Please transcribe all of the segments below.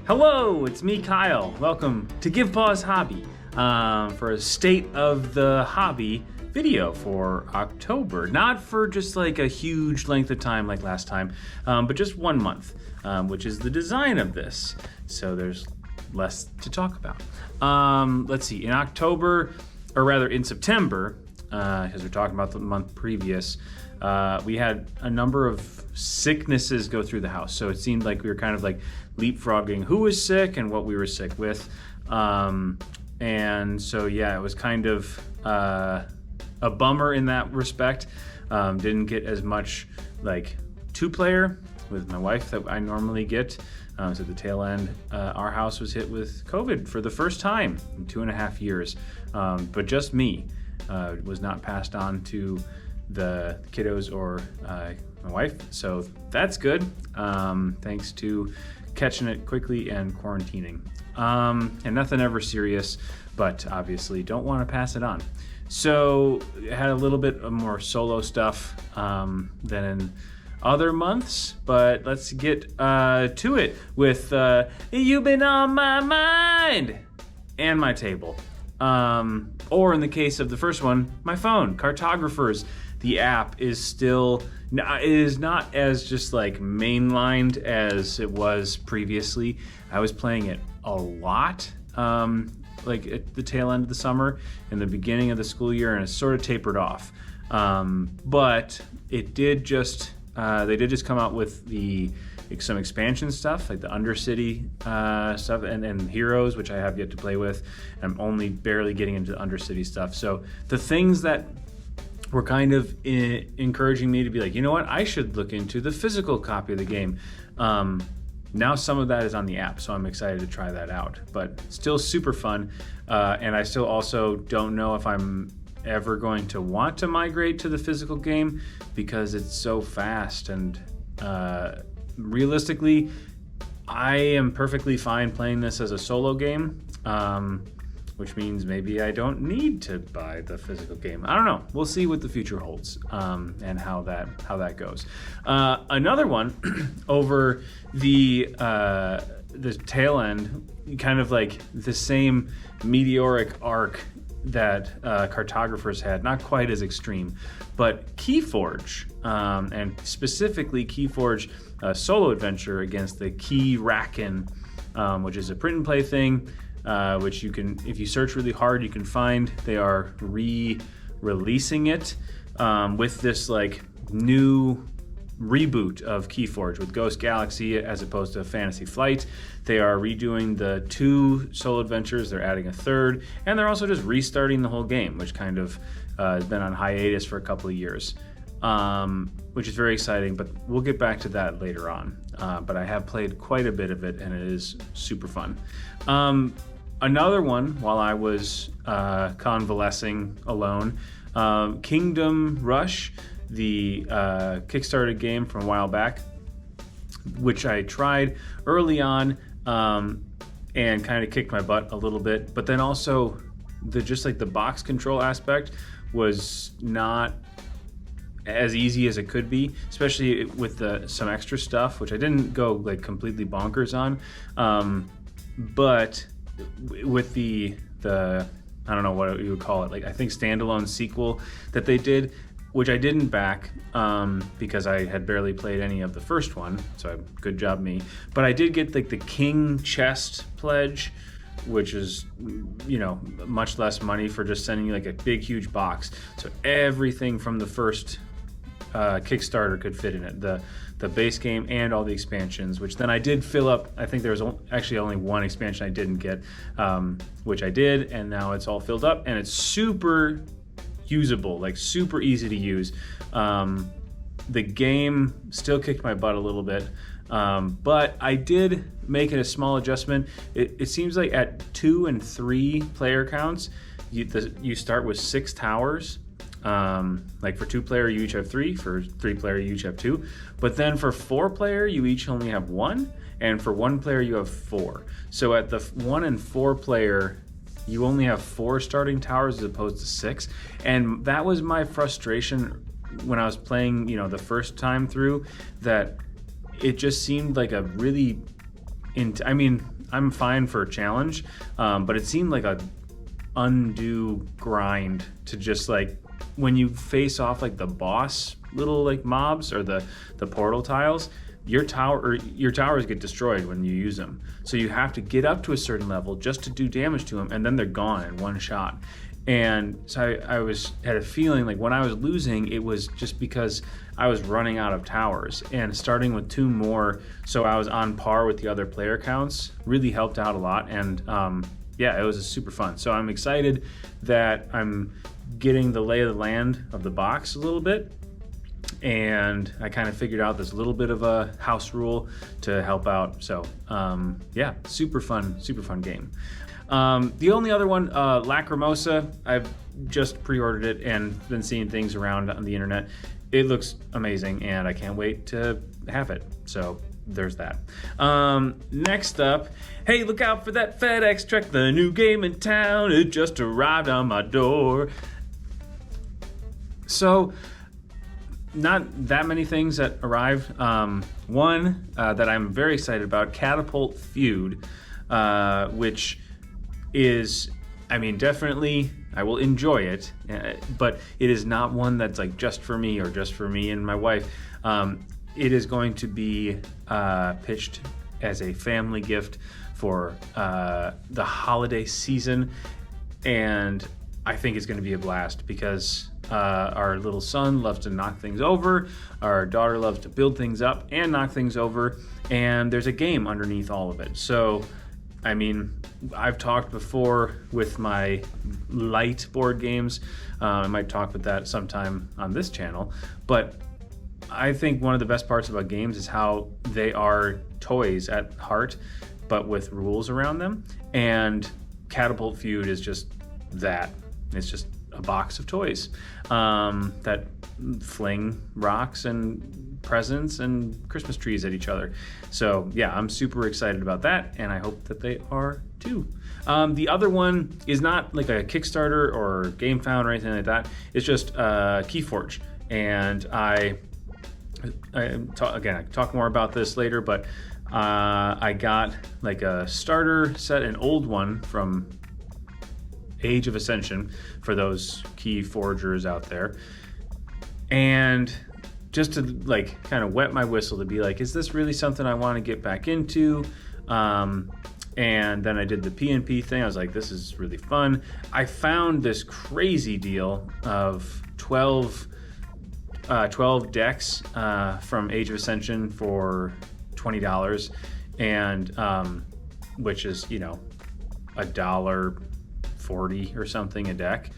Hello, it's me, Kyle. Welcome to Give Pause Hobby for a State of the Hobby video for October. Not for just like a huge length of time like last time, but just 1 month, which is the design of this. So there's less to talk about. Let's see, in October, or rather in September, because we're talking about the month previous, we had a number of sicknesses go through the house. So it seemed like we were kind of like leapfrogging who was sick and what we were sick with. And so, yeah, it was kind of a bummer in that respect. Didn't get as much like 2-player with my wife that I normally get. So at the tail end, our house was hit with COVID for the first time in 2.5 years. But just me. Was not passed on to the kiddos or my wife, so that's good. Thanks to catching it quickly and quarantining. And nothing ever serious, but obviously don't want to pass it on. So had a little bit of more solo stuff than in other months, but let's get to it with You've Been On My Mind and my table. Or in the case of the first one, my phone, Cartographers. The app is still, it is not as just like mainlined as it was previously. I was playing it a lot, like at the tail end of the summer and the beginning of the school year, and it sort of tapered off. But it did just, they did just come out with some expansion stuff, like the Undercity stuff and Heroes, which I have yet to play with. I'm only barely getting into the Undercity stuff. So the things that were kind of encouraging me to be like, you know what, I should look into the physical copy of the game. Now some of that is on the app, so I'm excited to try that out. But still super fun, and I still also don't know if I'm ever going to want to migrate to the physical game because it's so fast and realistically, I am perfectly fine playing this as a solo game, which means maybe I don't need to buy the physical game. I don't know. We'll see what the future holds and how that goes. Another one over the tail end, kind of like the same meteoric arc that Cartographers had, not quite as extreme, but Keyforge, and specifically Keyforge solo adventure against the Key Racken, which is a print and play thing, which you can, if you search really hard, you can find. They are re-releasing it with this like new reboot of Keyforge with Ghost Galaxy as opposed to Fantasy Flight. They are redoing the 2 solo adventures, they're adding a 3rd, and they're also just restarting the whole game, which kind of has been on hiatus for a couple of years, which is very exciting, but we'll get back to that later on. But I have played quite a bit of it, and it is super fun. Another one, while I was convalescing alone, Kingdom Rush, the Kickstarter game from a while back, which I tried early on and kind of kicked my butt a little bit, but then also the box control aspect was not as easy as it could be, especially with some extra stuff, which I didn't go like completely bonkers on, but with the I don't know what you would call it, like I think standalone sequel that they did, which I didn't back because I had barely played any of the first one, so good job me. But I did get like the King Chest pledge, which is, you know, much less money for just sending you like a big huge box. So everything from the first Kickstarter could fit in it, the base game and all the expansions, which then I did fill up. I think there was actually only one expansion I didn't get, which I did, and now it's all filled up and it's super usable, like super easy to use. The game still kicked my butt a little bit, but I did make it a small adjustment. It seems like at 2 and 3 player counts, you start with 6 towers. Like for 2-player, you each have 3. For 3-player, you each have 2. But then for 4-player, you each only have 1, and for 1-player, you have 4. So at the 1 and 4-player, you only have 4 starting towers as opposed to 6, and that was my frustration when I was playing, you know, the first time through, that it just seemed like a really, I mean, I'm fine for a challenge, but it seemed like a undue grind to just like when you face off like the boss little like mobs or the portal tiles, your towers get destroyed when you use them. So you have to get up to a certain level just to do damage to them, and then they're gone in one shot. And so I had a feeling like when I was losing, it was just because I was running out of towers, and starting with 2 more, so I was on par with the other player counts, really helped out a lot. And yeah, it was super fun. So I'm excited that I'm getting the lay of the land of the box a little bit. And I kind of figured out this little bit of a house rule to help out. So yeah, super fun game. The only other one, Lacrimosa, I've just pre-ordered it and been seeing things around on the internet. It looks amazing and I can't wait to have it. So there's that. Next up, hey, look out for that FedEx truck, the new game in town. It just arrived on my door. So not that many things that arrived. One that I'm very excited about, Catapult Feud, which is, I mean, definitely I will enjoy it, but it is not one that's like just for me or just for me and my wife. It is going to be pitched as a family gift for the holiday season, and I think it's going to be a blast because our little son loves to knock things over, our daughter loves to build things up and knock things over, and there's a game underneath all of it. So, I mean, I've talked before with my light board games. I might talk with that sometime on this channel, but I think one of the best parts about games is how they are toys at heart, but with rules around them. And Catapult Feud is just that. It's just a box of toys that fling rocks and presents and Christmas trees at each other. So yeah, I'm super excited about that, and I hope that they are too. The other one is not like a Kickstarter or GameFound or anything like that. It's just Keyforge, and I talk more about this later, but I got like a starter set, an old one from Age of Ascension for those key forgers out there, and just to like kind of wet my whistle to be like, is this really something I want to get back into? And then I did the PNP thing. I was like, this is really fun. I found this crazy deal of 12 decks from Age of Ascension for $20, and which is, you know, $1.40 or something a deck,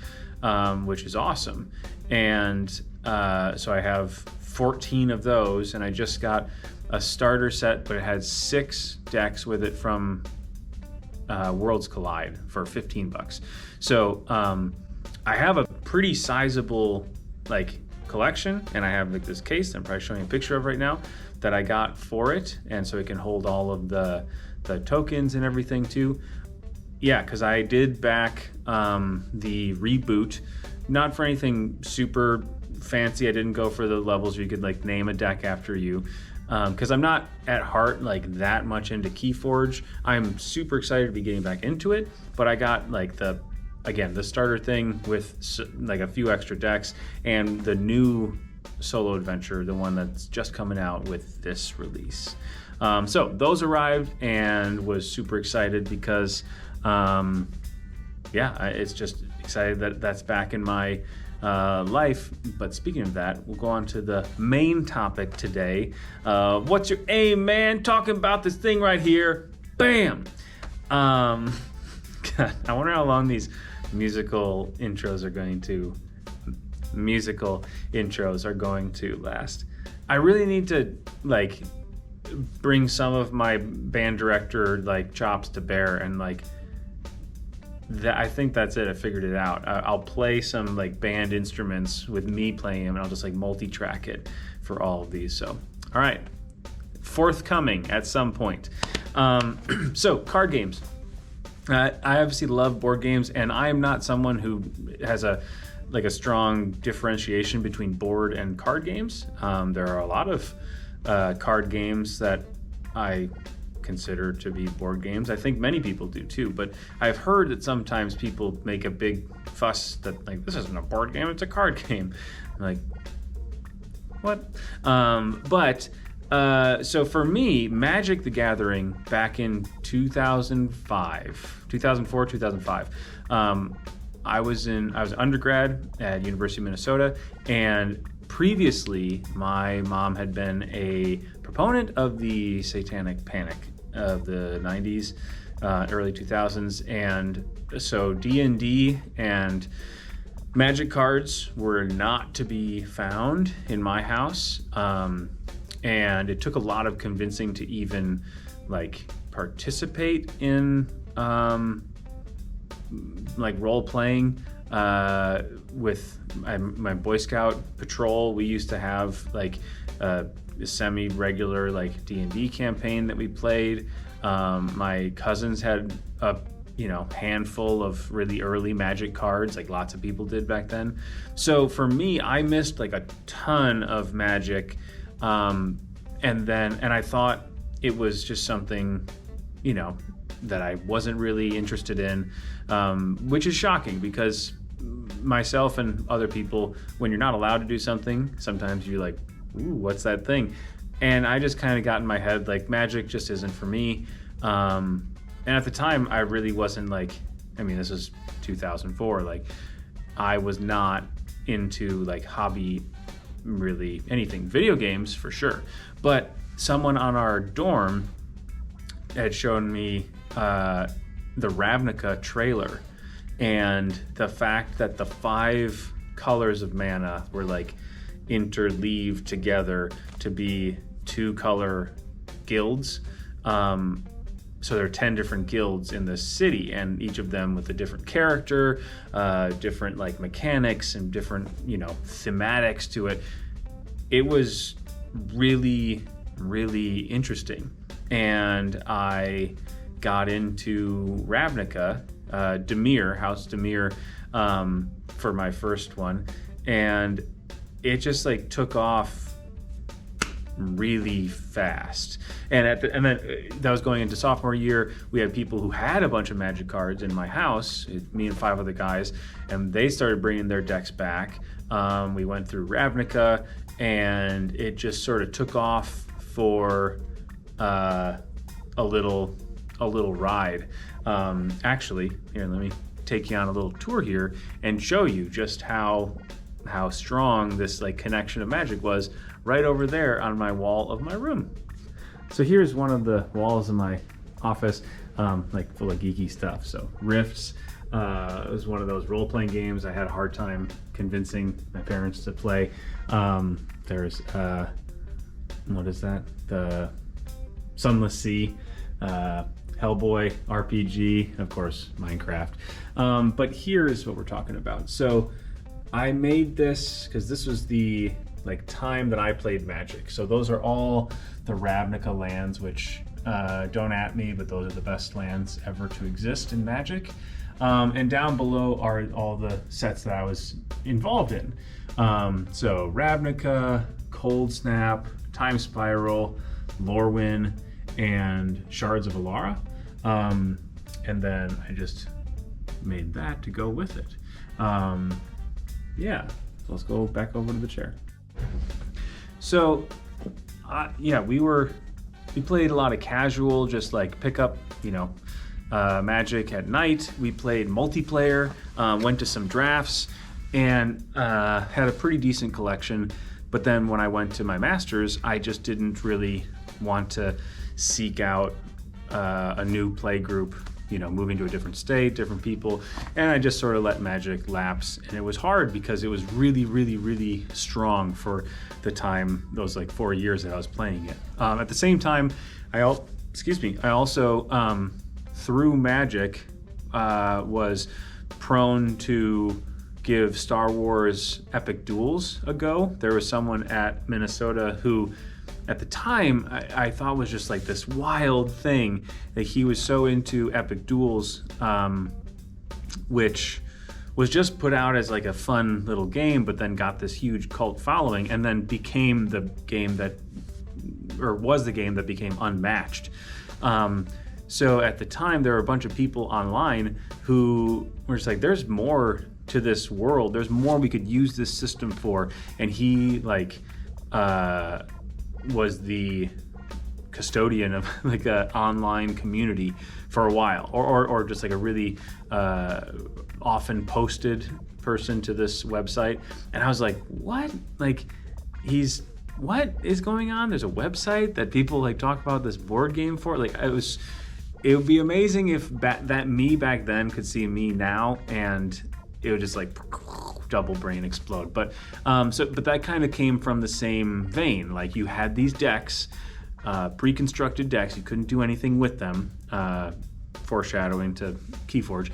which is awesome. And so I have 14 of those, and I just got a starter set, but it had 6 decks with it from Worlds Collide for $15. So I have a pretty sizable like collection, and I have like this case I'm probably showing a picture of right now that I got for it, and so it can hold all of the tokens and everything too. Yeah, because I did back the reboot, not for anything super fancy. I didn't go for the levels where you could like name a deck after you, because I'm not at heart like that much into Keyforge. I'm super excited to be getting back into it, but I got like the starter thing with like a few extra decks, and the new solo adventure, the one that's just coming out with this release. So those arrived, and was super excited because it's just excited that that's back in my life. But speaking of that, we'll go on to the main topic today. What's your aim, man? Talking about this thing right here. Bam! God, I wonder how long these musical intros are going to last. I really need to like bring some of my band director like chops to bear, and like that. I think that's it. I figured it out. I'll play some like band instruments with me playing them, and I'll just like multi-track it for all of these. So, all right, forthcoming at some point. So card games. I obviously love board games, and I am not someone who has a strong differentiation between board and card games. There are a lot of card games that I consider to be board games. I think many people do too, but I've heard that sometimes people make a big fuss that like, this isn't a board game, it's a card game. I'm like, what? So for me, Magic the Gathering back in 2004, 2005, I was undergrad at University of Minnesota, and previously my mom had been a proponent of the Satanic Panic of the 90s, early 2000s, and so D&D and Magic cards were not to be found in my house, and it took a lot of convincing to even like participate in like role playing with my Boy Scout patrol. We used to have like a semi-regular like D&D campaign that we played. My cousins had a handful of really early Magic cards, like lots of people did back then. So for me, I missed like a ton of Magic, and I thought it was just something, that I wasn't really interested in, which is shocking because myself and other people, when you're not allowed to do something, sometimes you're like, ooh, what's that thing? And I just kind of got in my head like Magic just isn't for me. And at the time, I really wasn't like, this was 2004, like I was not into like hobby, really anything, video games for sure. But someone on our dorm had shown me the Ravnica trailer, and the fact that the 5 colors of mana were like interleaved together to be 2 color guilds. So there are 10 different guilds in the city, and each of them with a different character, different like mechanics and different, thematics to it. It was really, really interesting. And I got into Ravnica, House Demir, for my first one. And it just like took off really fast. And then that was going into sophomore year. We had people who had a bunch of Magic cards in my house, me and 5 other guys, and they started bringing their decks back. We went through Ravnica, and it just sort of took off for a little ride. Actually, here, let me take you on a little tour here and show you just how strong this like connection of Magic was right over there on my wall of my room. So here's one of the walls in my office, like full of geeky stuff. So Rifts, it was one of those role-playing games I had a hard time convincing my parents to play. There's what is that? The Sunless Sea, Hellboy RPG, of course, Minecraft. But here is what we're talking about. So I made this because this was the time that I played Magic. So those are all the Ravnica lands, which don't at me, but those are the best lands ever to exist in Magic. And down below are all the sets that I was involved in. So Ravnica, Cold Snap, Time Spiral, Lorwyn, and Shards of Alara. And then I just made that to go with it. So let's go back over to the chair. So, we played a lot of casual, just like pick up, Magic at night. We played multiplayer, went to some drafts, and had a pretty decent collection. But then when I went to my master's, I just didn't really want to seek out a new play group, moving to a different state, different people, and I just sort of let Magic lapse. And it was hard because it was really, really, really strong for the time, those 4 years that I was playing it. At the same time, I also through Magic was prone to give Star Wars Epic Duels a go. There was someone at Minnesota who at the time I thought was just this wild thing, that he was so into Epic Duels, which was just put out as a fun little game, but then got this huge cult following, and then became the game that became unmatched. So at the time, there were a bunch of people online who were just like, there's more to this world. There's more we could use this system for. And he was the custodian of like an online community for a while, or just like a really often posted person to this website. And I was like, what? Like, what is going on? There's a website that people like talk about this board game for. Like, it would be amazing if that me back then could see me now, and it would just like double brain explode. But but that kind of came from the same vein. Like, you had these decks, pre-constructed decks. You couldn't do anything with them. Foreshadowing to Keyforge,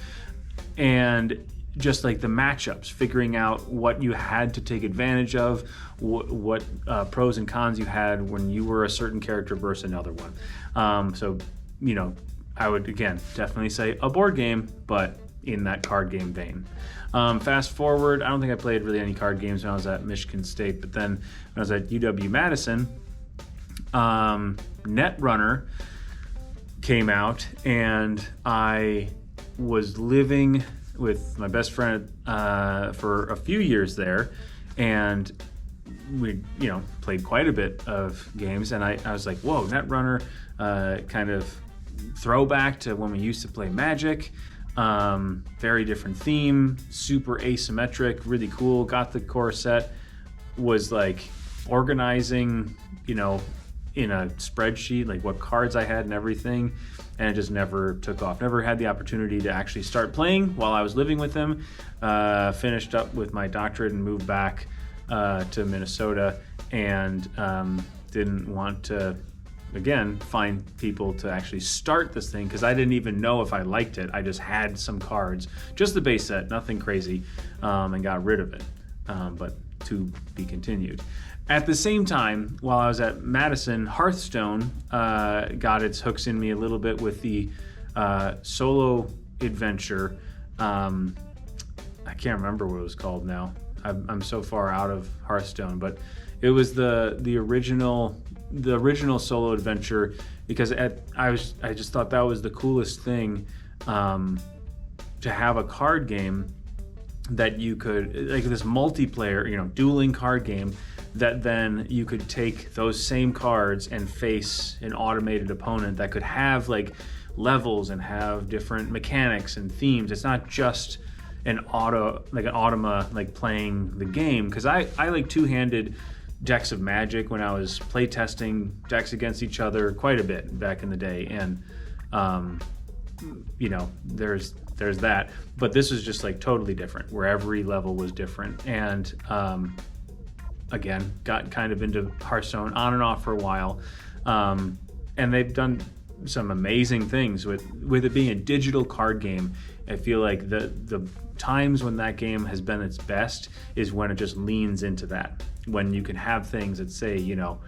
and just like the matchups, figuring out what you had to take advantage of, what pros and cons you had when you were a certain character versus another one. So, you know, I would, again, definitely say a board game, but in that card game vein. Fast forward, I don't think I played really any card games when I was at Michigan State, but then when I was at UW-Madison, Netrunner came out, and I was living with my best friend for a few years there, and we, you know, played quite a bit of games, and I was like, whoa, Netrunner, kind of throwback to when we used to play Magic. Very different theme, super asymmetric, really cool. Got the core set, was like organizing, you know, in a spreadsheet, like what cards I had and everything, and it just never took off. Never had the opportunity to actually start playing while I was living with him. Finished up with my doctorate and moved back to Minnesota, and didn't want to, again, find people to actually start this thing, because I didn't even know if I liked it. I just had some cards, just the base set, nothing crazy, and got rid of it, but to be continued. At the same time, while I was at Madison, Hearthstone got its hooks in me a little bit with the solo adventure. I can't remember what it was called now. I'm so far out of Hearthstone, but it was the original solo adventure, because I just thought that was the coolest thing, to have a card game that you could, like this multiplayer, you know, dueling card game, that then you could take those same cards and face an automated opponent that could have like levels and have different mechanics and themes. It's not just an automa like playing the game, because I like two-handed decks of Magic when I was playtesting decks against each other quite a bit back in the day, and you know, there's that, but this was just like totally different, where every level was different. And again, got kind of into Hearthstone on and off for a while, and they've done some amazing things with it being a digital card game. I feel like the times when that game has been its best is when it just leans into that, when you can have things that say, you know,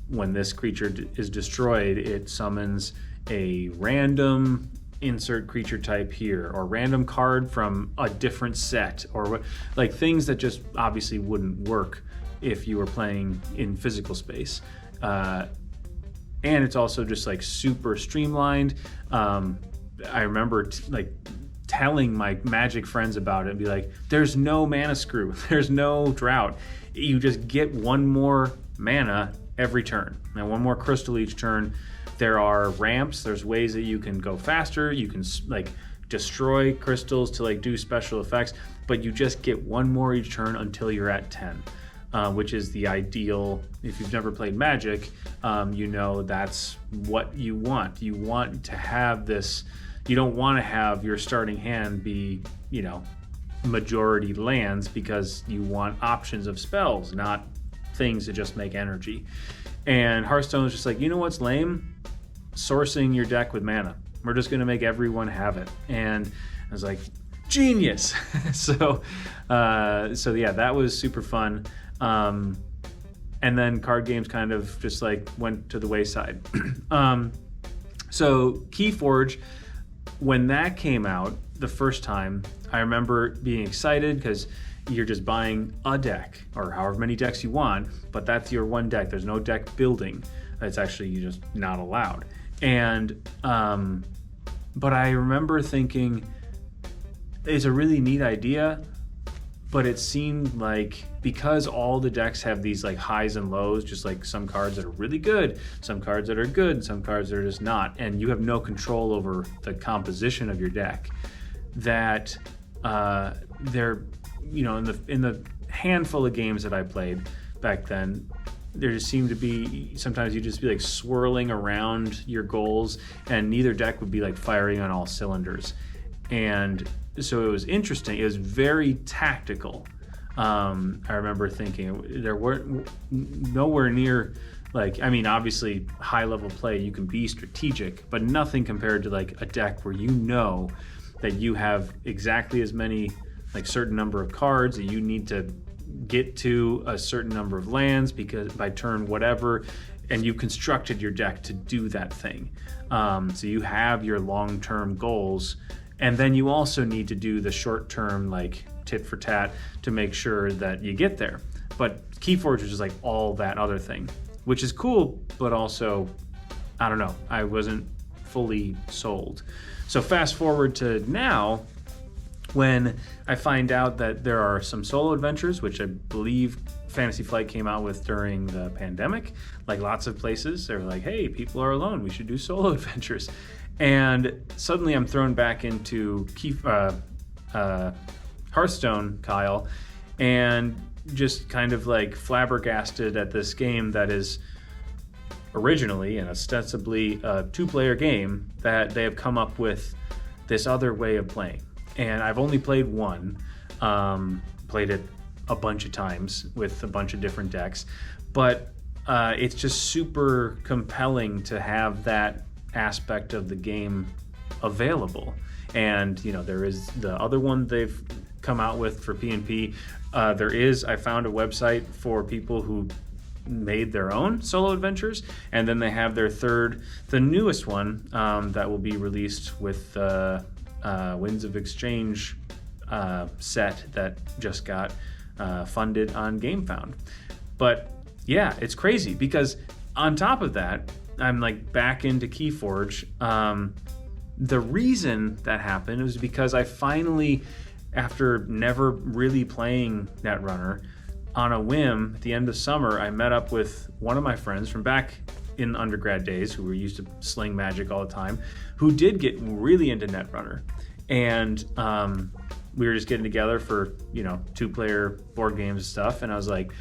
when this creature is destroyed, it summons a random insert creature type here, or random card from a different set, or like things that just obviously wouldn't work if you were playing in physical space. And it's also just like super streamlined. I remember like telling my Magic friends about it and be like, there's no mana screw, there's no drought. You just get one more mana every turn, and one more crystal each turn. There are ramps, there's ways that you can go faster, you can like destroy crystals to like do special effects, but you just get one more each turn until you're at 10. Which is the ideal. If you've never played Magic, you know that's what you want. You want to have this, you don't want to have your starting hand be, you know, majority lands, because you want options of spells, not things that just make energy. And Hearthstone is just like, you know what's lame? Sourcing your deck with mana. We're just going to make everyone have it. And I was like, genius. So yeah, that was super fun. And then card games kind of just like went to the wayside. So Keyforge, when that came out the first time, I remember being excited, because you're just buying a deck, or however many decks you want, but that's your one deck. There's no deck building. That's actually just not allowed. And but I remember thinking it's a really neat idea, but it seemed like because all the decks have these like highs and lows, just like some cards that are really good, some cards that are good, and some cards that are just not, and you have no control over the composition of your deck, that they're, you know, in the handful of games that I played back then, there just seemed to be, sometimes you just be like swirling around your goals and neither deck would be like firing on all cylinders. And so it was interesting. It was very tactical. I remember thinking there weren't nowhere near, like, I mean, obviously high level play, you can be strategic, but nothing compared to like a deck where you know that you have exactly as many, like certain number of cards that you need to get to a certain number of lands because by turn whatever, and you constructed your deck to do that thing. So you have your long-term goals, and then you also need to do the short-term like tit for tat to make sure that you get there. But Keyforge is just like all that other thing, which is cool, but also, I don't know, I wasn't fully sold. So fast forward to now, when I find out that there are some solo adventures, which I believe Fantasy Flight came out with during the pandemic, like lots of places, they were like, hey, people are alone, we should do solo adventures. And suddenly I'm thrown back into Hearthstone, Kyle, and just kind of like flabbergasted at this game that is originally and ostensibly a two-player game that they have come up with this other way of playing. And I've only played one, played it a bunch of times with a bunch of different decks, but it's just super compelling to have that aspect of the game available. And, you know, there is the other one they've come out with for PnP. I found a website for people who made their own solo adventures, and then they have their third, the newest one that will be released with Winds of Exchange set that just got funded on GameFound. But yeah, it's crazy because on top of that, I'm like back into Keyforge. The reason that happened was because I finally, after never really playing Netrunner, on a whim at the end of summer, I met up with one of my friends from back in undergrad days who were used to sling Magic all the time, who did get really into Netrunner. And we were just getting together for, you know, two-player board games and stuff. And I was like,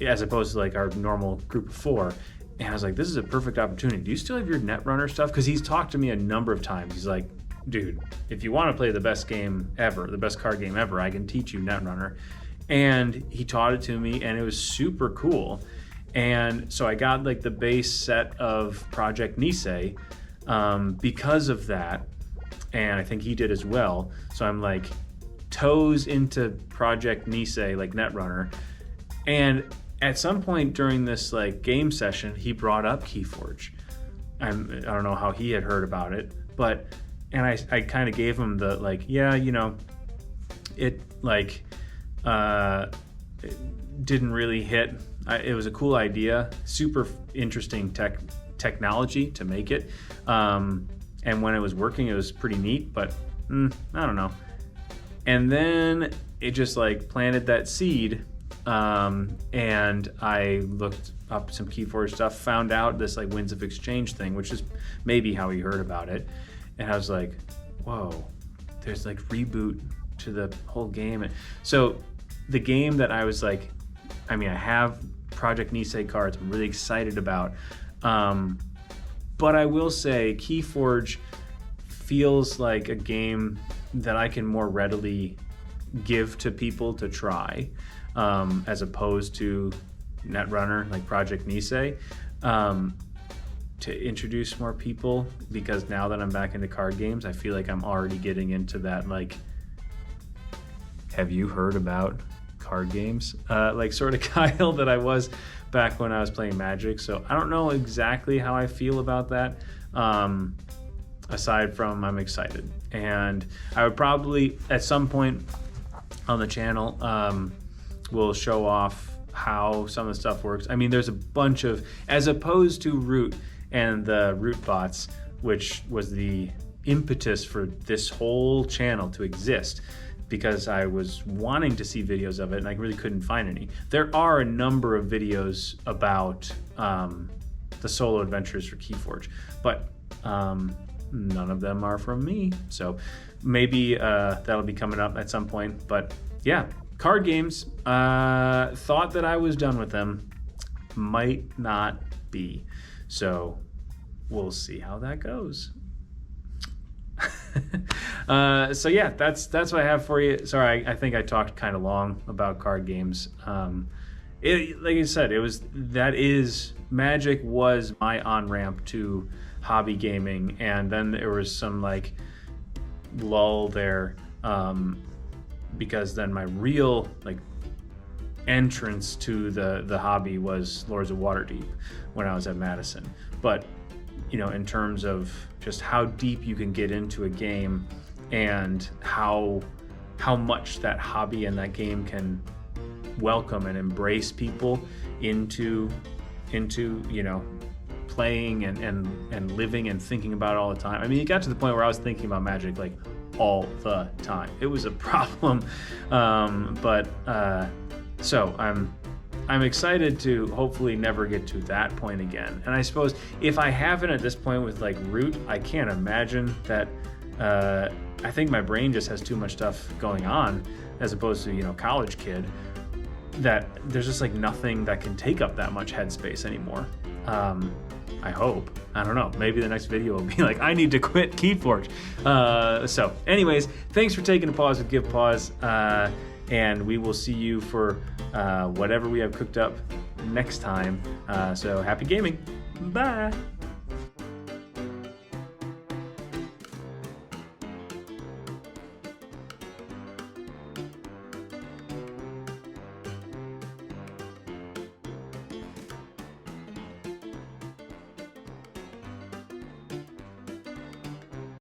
as opposed to like our normal group of four, and I was like, this is a perfect opportunity. Do you still have your Netrunner stuff? Because he's talked to me a number of times. He's like, dude, if you want to play the best game ever, the best card game ever, I can teach you Netrunner. And he taught it to me, and it was super cool. And so I got like the base set of Project Nisei because of that. And I think he did as well. So I'm like toes into Project Nisei, like Netrunner. And at some point during this like game session, he brought up Keyforge. I don't know how he had heard about it, but, and I kind of gave him the like, yeah, you know, it like, it didn't really hit. It was a cool idea, super interesting technology to make it. And when it was working, it was pretty neat, but I don't know. And then it just like planted that seed. And I looked up some Keyforge stuff, found out this like Winds of Exchange thing, which is maybe how he heard about it. And I was like, whoa, there's like reboot to the whole game. And so the game that I was like, I mean, I have Project Nisei cards I'm really excited about. But I will say Keyforge feels like a game that I can more readily give to people to try, as opposed to Netrunner, like Project Nisei, to introduce more people, because now that I'm back into card games, I feel like I'm already getting into that, like, have you heard about card games? Like sort of Kyle that I was back when I was playing Magic. So I don't know exactly how I feel about that. Aside from I'm excited. And I would probably, at some point on the channel, we'll show off how some of the stuff works. I mean, there's a bunch of, as opposed to Root, and the root bots, which was the impetus for this whole channel to exist, because I was wanting to see videos of it and I really couldn't find any. There are a number of videos about the solo adventures for Keyforge, but none of them are from me. So maybe that'll be coming up at some point. But yeah, card games, thought that I was done with them, might not be. So we'll see how that goes. So yeah, that's what I have for you. Sorry, I think I talked kind of long about card games. Like I said, Magic was my on-ramp to hobby gaming, and then there was some like lull there, because then my real like entrance to the hobby was Lords of Waterdeep when I was at Madison. But you know, in terms of just how deep you can get into a game and how much that hobby and that game can welcome and embrace people into you know, playing and living and thinking about it all the time. I mean, it got to the point where I was thinking about Magic like all the time. It was a problem, so I'm excited to hopefully never get to that point again. And I suppose if I haven't at this point with like Root, I can't imagine that. I think my brain just has too much stuff going on, as opposed to, you know, college kid, that there's just like nothing that can take up that much headspace anymore. I hope. I don't know. Maybe the next video will be like, I need to quit Keyforge. So anyways, thanks for taking a pause with Give Pause. And we will see you for whatever we have cooked up next time. So happy gaming. Bye.